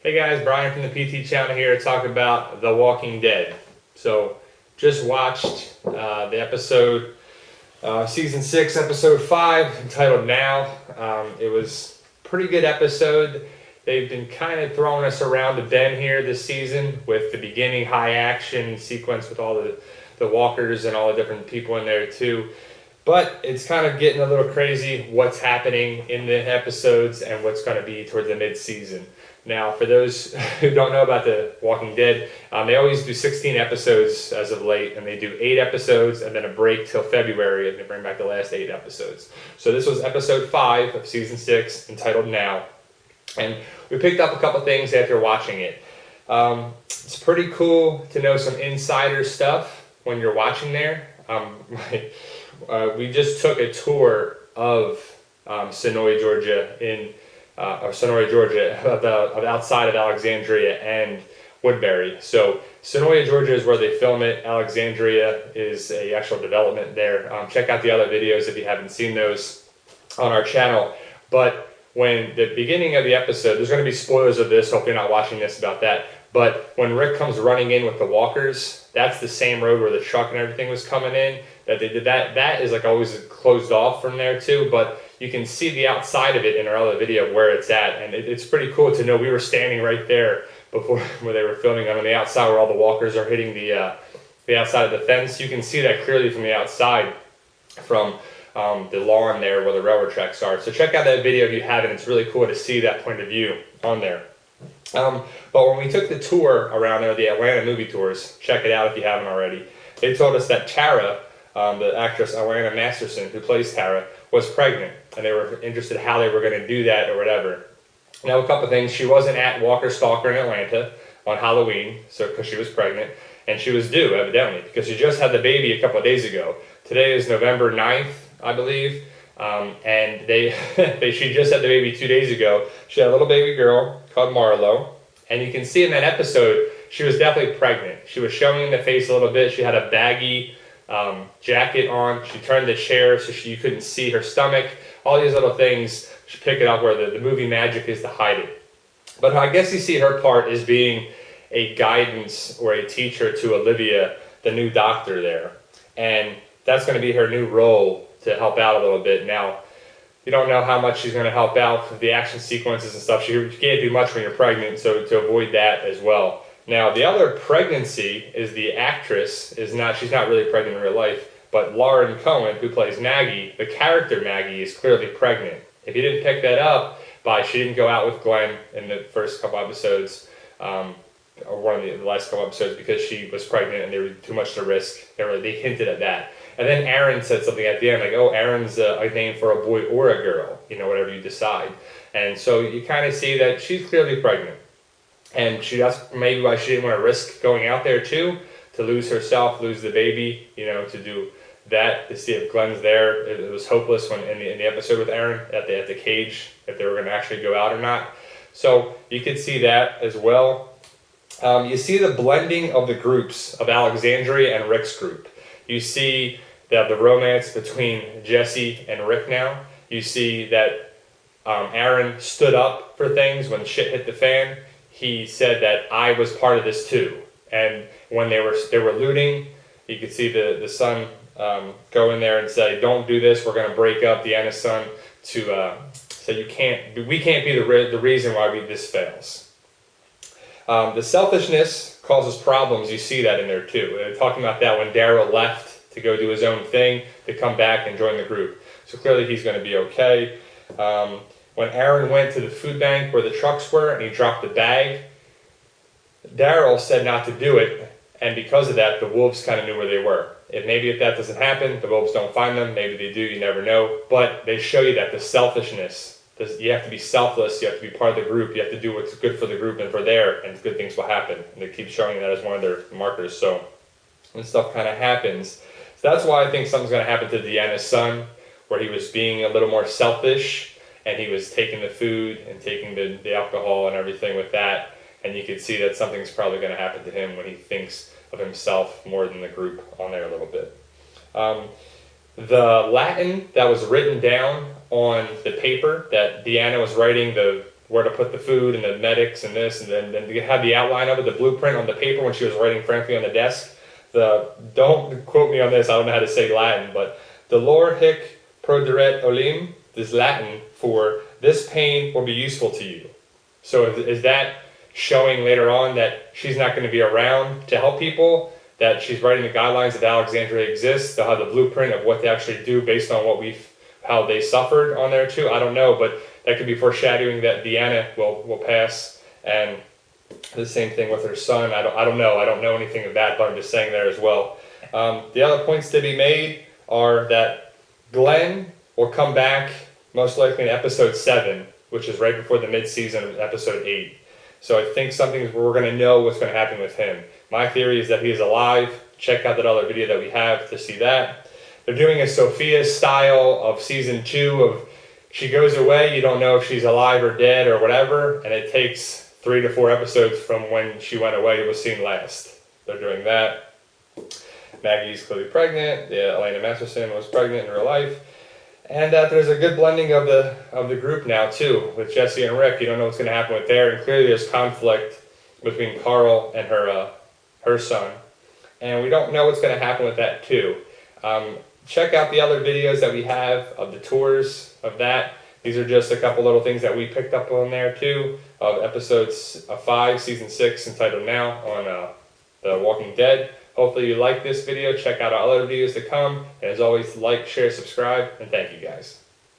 Hey guys, Brian from the PT channel here to talk about The Walking Dead. So, just watched the episode, season 6, episode 5, entitled Now. It was a pretty good episode. They've been kind of throwing us around the bend here this season with the beginning high action sequence with all the walkers and all the different people in there too. But it's kind of getting a little crazy what's happening in the episodes and what's going to be towards the mid-season. Now, for those who don't know about The Walking Dead, they always do 16 episodes as of late, and they do 8 episodes and then a break till February, and they bring back the last 8 episodes. So this was episode 5 of season 6, entitled Now. And we picked up a couple things after watching it. It's pretty cool to know some insider stuff when you're watching there. We just took a tour of Sonoy, Georgia, of outside of Alexandria and Woodbury. So Sonoy, Georgia is where they film it. Alexandria is a actual development there. Check out the other videos if you haven't seen those on our channel. But when the beginning of the episode, there's going to be spoilers of this, hope you're not watching this about that. But when Rick comes running in with the walkers, that's the same road where the truck and everything was coming in. That they did that. That is like always closed off from there too. But you can see the outside of it in our other video where it's at, and it's pretty cool to know we were standing right there before where they were filming on the outside where all the walkers are hitting the outside of the fence. You can see that clearly from the outside from the lawn there where the railroad tracks are. So check out that video if you haven't. It's really cool to see that point of view on there. But when we took the tour around there, the Atlanta movie tours, check it out if you haven't already. They told us that Tara, the actress Alana Masterson, who plays Tara, was pregnant, and they were interested how they were going to do that or whatever. Now, a couple things. She wasn't at Walker Stalker in Atlanta on Halloween, so because she was pregnant, and she was due, evidently, because she just had the baby a couple of days ago. Today is November 9th, I believe, and she just had the baby 2 days ago. She had a little baby girl called Marlo, and you can see in that episode, she was definitely pregnant. She was showing the face a little bit. She had a baggy jacket on. She turned the chair so you couldn't see her stomach. All these little things, she pick it up where the movie magic is to hide it. But I guess you see her part as being a guidance or a teacher to Olivia, the new doctor there. And that's going to be her new role to help out a little bit. Now, you don't know how much she's going to help out with the action sequences and stuff. You can't do much when you're pregnant, so to avoid that as well. Now, the other pregnancy is the actress she's not really pregnant in real life, but Lauren Cohen, who plays Maggie, the character Maggie, is clearly pregnant. If you didn't pick that up, she didn't go out with Glenn in the first couple episodes, or one of the last couple episodes, because she was pregnant and they were too much to risk. They hinted at that. And then Erin said something at the end, like, oh, Erin's a name for a boy or a girl, whatever you decide. And so you kind of see that she's clearly pregnant. And that's maybe why she didn't want to risk going out there too, to lose herself, lose the baby, to do that, to see if Glenn's there. It was hopeless when in the episode with Erin at the cage, if they were going to actually go out or not. So you could see that as well. You see the blending of the groups of Alexandria and Rick's group. You see the romance between Jesse and Rick now. You see that Erin stood up for things when shit hit the fan. He said that I was part of this too. And when they were looting, you could see the son go in there and say, "Don't do this. We're going to break up." Deanna's son to say, we can't be the reason why this fails. The selfishness causes problems. You see that in there too. They're talking about that when Daryl left to go do his own thing, to come back and join the group. So clearly he's going to be okay. When Erin went to the food bank where the trucks were and he dropped the bag, Daryl said not to do it, and because of that, the wolves kind of knew where they were. If that doesn't happen, the wolves don't find them. Maybe they do, you never know. But they show you that the selfishness, you have to be selfless, you have to be part of the group, you have to do what's good for the group and for and good things will happen. And they keep showing that as one of their markers. So when stuff kind of happens, so that's why I think something's going to happen to Deanna's son, where he was being a little more selfish, and he was taking the food and taking the alcohol and everything with that. And you could see that something's probably going to happen to him when he thinks of himself more than the group on there a little bit. The Latin that was written down on the paper that Deanna was writing the where to put the food and the medics and this, and then you have the outline of it, the blueprint on the paper when she was writing frankly on the desk. Don't quote me on this, I don't know how to say Latin, but dolor hic proderet olim is Latin for this pain will be useful to you. So is that showing later on that she's not going to be around to help people, that she's writing the guidelines that Alexandria exists, they'll have the blueprint of what they actually do based on how they suffered on there too? I don't know, but that could be foreshadowing that Deanna will pass, and the same thing with her son. I don't know anything of that, but I'm just saying there as well. The other points to be made are that Glenn will come back most likely in episode 7, which is right before the mid-season of episode 8. So I think we're going to know what's going to happen with him. My theory is that he is alive. Check out that other video that we have to see that. They're doing a Sophia style of season 2 of she goes away, you don't know if she's alive or dead or whatever, and it takes 3 to 4 episodes from when she went away it was seen last. They're doing that. Maggie's clearly pregnant. Yeah, Elena Masterson was pregnant in real life. And there's a good blending of the group now too, with Jesse and Rick. You don't know what's going to happen with there, and clearly there's conflict between Carl and her son, and we don't know what's going to happen with that too. Check out the other videos that we have of the tours of that. These are just a couple little things that we picked up on there too, of episodes 5, season 6, entitled Now on The Walking Dead. Hopefully you like this video. Check out our other videos to come. And as always, like, share, subscribe, and thank you guys.